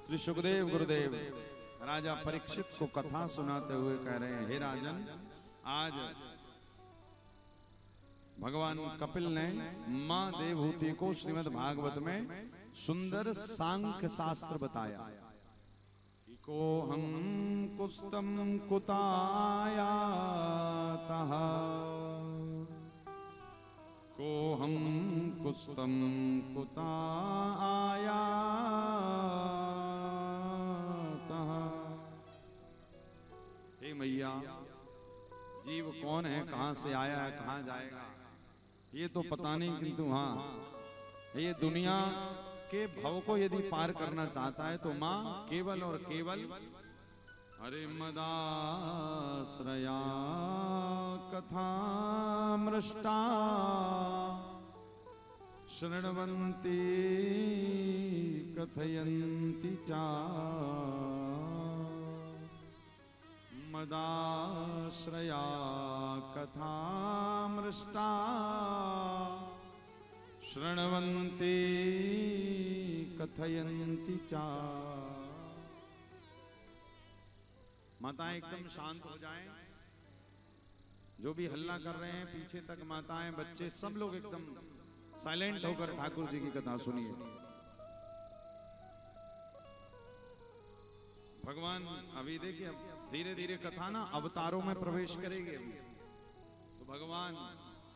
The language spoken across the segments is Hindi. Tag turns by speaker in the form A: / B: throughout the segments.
A: श्री सुखदेव गुरुदेव राजा परीक्षित को कथा सुनाते हुए कह रहे हैं, हे राजन, आज भगवान कपिल ने मां देवहूति को श्रीमद् भागवत में सुंदर सांख्य शास्त्र बताया। को हम कुस्तम कुताया को हम कुस्तम कुताया। हे मैया, जीव कौन है, कहां से आया है, कहां जाएगा, ये तो पता नहीं, किंतु हाँ ये दुनिया के भव को यदि पार करना चाहता है तो मां केवल और केवल अरे मदाश्रया कथामृष्टा शृण्वन्ति कथयन्ति चा मदाश्रया कथामृष्टा शृण्वन्ति कथयन्ति चा। माताएं एकदम शांत हो जाएं, जो भी हल्ला कर रहे हैं पीछे तक, माताएं बच्चे सब लोग एकदम साइलेंट होकर ठाकुर जी की कथा सुनिए। भगवान अभी देखिए, धीरे धीरे कथा ना अवतारों में प्रवेश करेगी। अभी तो भगवान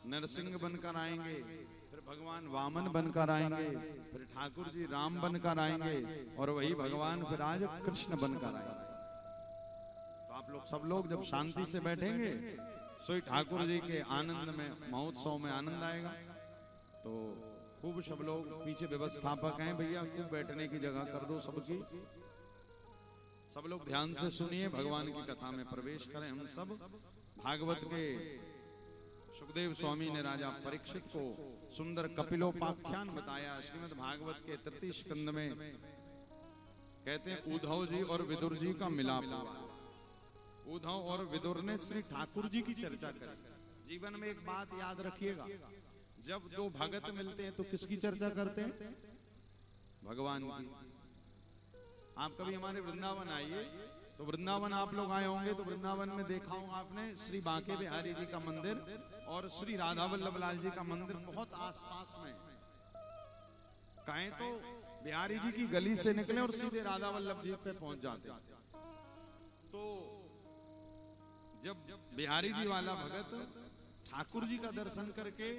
A: नरसिंह बनकर आएंगे, फिर भगवान वामन बनकर आएंगे, फिर ठाकुर जी राम बनकर आएंगे, और वही भगवान फिर आज कृष्ण बनकर आएंगे। तो आप लोग सब लोग जब शांति से बैठेंगे, सोई ठाकुर जी के आनंद में, महोत्सव में आनंद आएगा। तो खूब सब लोग पीछे व्यवस्थापक हैं, भैया खूब बैठने की जगह कर दो सबकी। सब लोग ध्यान से सुनिए, भगवान की कथा में प्रवेश करें। हम सब भागवत के सुखदेव स्वामी ने राजा परीक्षित को सुंदर कपिलोपाख्यान बताया। श्रीमद् भागवत के तृतीय स्कंद में कहते हैं, उद्धव जी और विदुर जी का मिलाप हुआ। उद्धव और विदुर ने श्री ठाकुर जी की चर्चा करी। जीवन में एक बात याद रखिएगा, जब दो भगत मिलते हैं तो किसकी चर्चा करते हैं? भगवान की। आप कभी हमारे वृंदावन आइए, तो वृंदावन आप लोग आए होंगे तो वृंदावन में देखा होगा आपने श्री बांके बिहारी जी का मंदिर और श्री राधा वल्लभ लाल जी का मंदिर बहुत आसपास में। कहें तो बिहारी जी की गली से निकले और सीधे राधा वल्लभ जी पे पहुंच जाते। तो जब बिहारी जी वाला भगत ठाकुर जी का दर्शन करके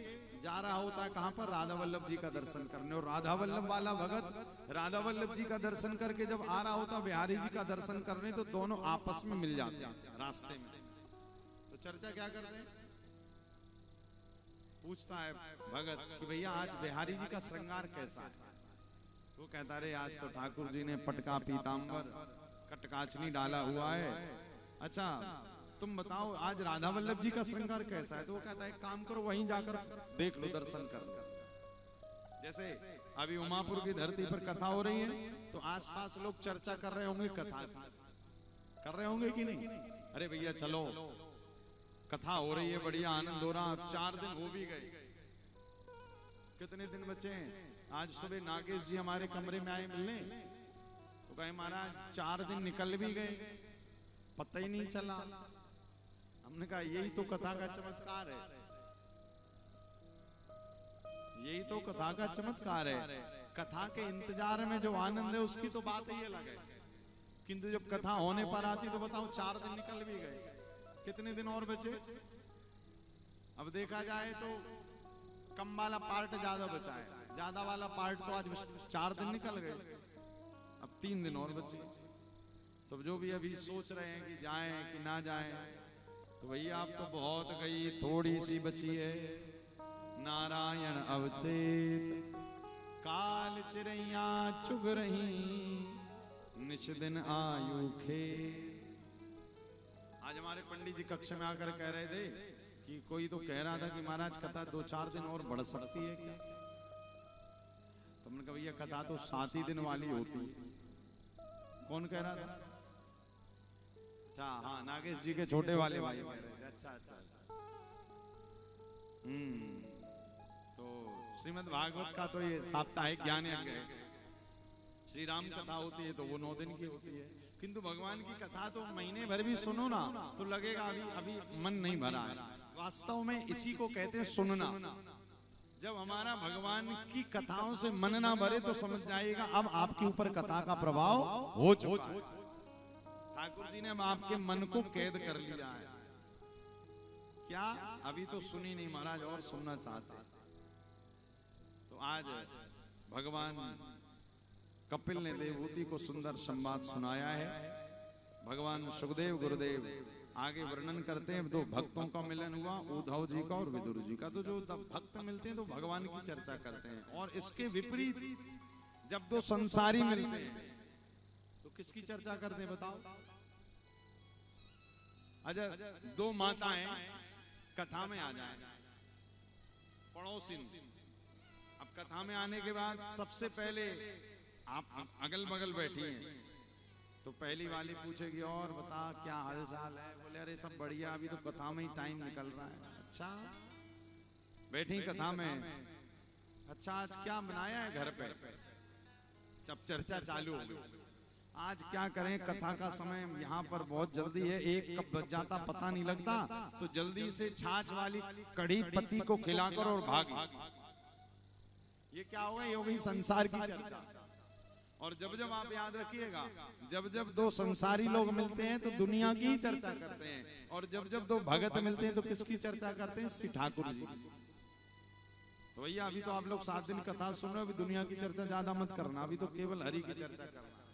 A: जा रहा होता है, कहां पर? राधा वल्लभ जी का दर्शन करने। और राधा वल्लभ वाला भगत राधा वल्लभ जी का दर्शन करके जब आ रहा होता बिहारी जी का दर्शन करने, तो दोनों आपस में मिल जाते हैं रास्ते में। तो चर्चा क्या करते हैं? पूछता है भगत कि भैया आज बिहारी जी का श्रृंगार कैसा है? तो कहता रे, आज तो ठाकुर जी ने पटका पीताम्बर कटकाचनी डाला हुआ है। अच्छा तुम बताओ आज राधा वल्लभ जी का श्रृंगार कैसा है? तो वो कहता है एक काम करो, वहीं जाकर देख लो, दर्शन कर लो। जैसे अभी उमापुर की धरती पर कथा हो रही है, तो आसपास लोग चर्चा कर रहे होंगे, कथा कर रहे होंगे कि नहीं? अरे भैया चलो, कथा हो रही है, बढ़िया आनंद हो रहा। 4 दिन हो भी गए, कितने दिन बचे हैं? आज सुबह नागेश जी हमारे कमरे में आए मिलने, तो कहे महाराज 4 दिन निकल भी गए, पता ही नहीं चला। हमने कहा यही तो कथा का चमत्कार है, यही तो कथा का चमत्कार है। कथा के इंतजार में जो आनंद है उसकी तो बात ही अलग है, किंतु जब कथा होने पर आती तो बताओ 4 दिन निकल भी गए, कितने दिन और बचे? अब देखा जाए तो कम वाला पार्ट ज्यादा बचा है, ज्यादा वाला पार्ट तो आज 4 दिन निकल गए, अब 3 दिन और बचे। तो जो भी अभी सोच रहे हैं कि जाएं कि ना जाएं, तो भैया आप तो बहुत गई, थोड़ी सी बची है। नारायण अवचेत काल चिरैया चुग रही, निच दिन आयु खे। आज हमारे पंडित जी कक्ष में आकर कह रहे थे कि कोई तो कह रहा था कि महाराज कथा 2-4 दिन और बढ़ सकती है क्या? तो हमने कहा भैया कथा तो 7 ही दिन वाली होती। कौन कह रहा था? अच्छा हाँ, नागेश जी के छोटे वाले भाई कह रहे थे। अच्छा अच्छा अच्छा। तो श्रीमद् भागवत का तो ये साप्ताहिक ज्ञान यज्ञ है। श्री राम कथा होती है तो वो 9 दिन की होती है, किंतु भगवान की कथा तो महीने भर भी सुनो ना तो लगेगा अभी अभी मन नहीं भरा है। वास्तव में इसी को कहते हैं सुनना। जब हमारा भगवान की कथाओं से मन ना भरे तो समझ जाइएगा अब आपके ऊपर कथा का प्रभाव हो चुका है। ठाकुर जी ने अब आपके मन को कैद कर लिया है। क्या अभी तो सुनी नहीं महाराज, और सुनना चाहते। तो आज भगवान कपिल ने देवहूति को सुंदर संवाद सुनाया है। भगवान सुखदेव गुरुदेव आगे वर्णन करते हैं। 2 भक्तों का मिलन हुआ, उद्धव जी का और विदुर जी का। तो जो भक्त मिलते हैं तो भगवान की चर्चा करते हैं, और इसके विपरीत जब 2 संसारी मिलते हैं तो किसकी चर्चा करते हैं बताओ? अच्छा 2 माताएं कथा में आ जाए, पड़ोसिन। अब कथा में आने के बाद सबसे पहले आप अगल बगल बैठी हैं तो पहली वाली पूछेगी और बता क्या हाल चाल है। बोले अरे सब बढ़िया, अभी तो कथा में ही टाइम निकल रहा है। अच्छा बैठी कथा में, अच्छा आज क्या बनाया है घर पे? जब चर्चा चालू हो गई, आज क्या करें, कथा का समय यहाँ पर बहुत जल्दी है, 1 कप बच जाता पता नहीं लगता, तो जल्दी से छाछ वाली कढ़ी पति को खिलाकर और भागी। ये क्या होगा? ये होगी संसार की चर्चा। और जब जब आप याद रखिएगा, जब जब 2 संसारी लोग मिलते हैं तो दुनिया की ही चर्चा करते हैं, और जब जब 2 भगत मिलते हैं तो किसकी चर्चा करते हैं? श्री ठाकुर जी। तो भैया अभी तो आप लोग 7 दिन कथा सुन रहे हो, अभी दुनिया की चर्चा ज्यादा मत करना, अभी तो केवल हरि की चर्चा करना।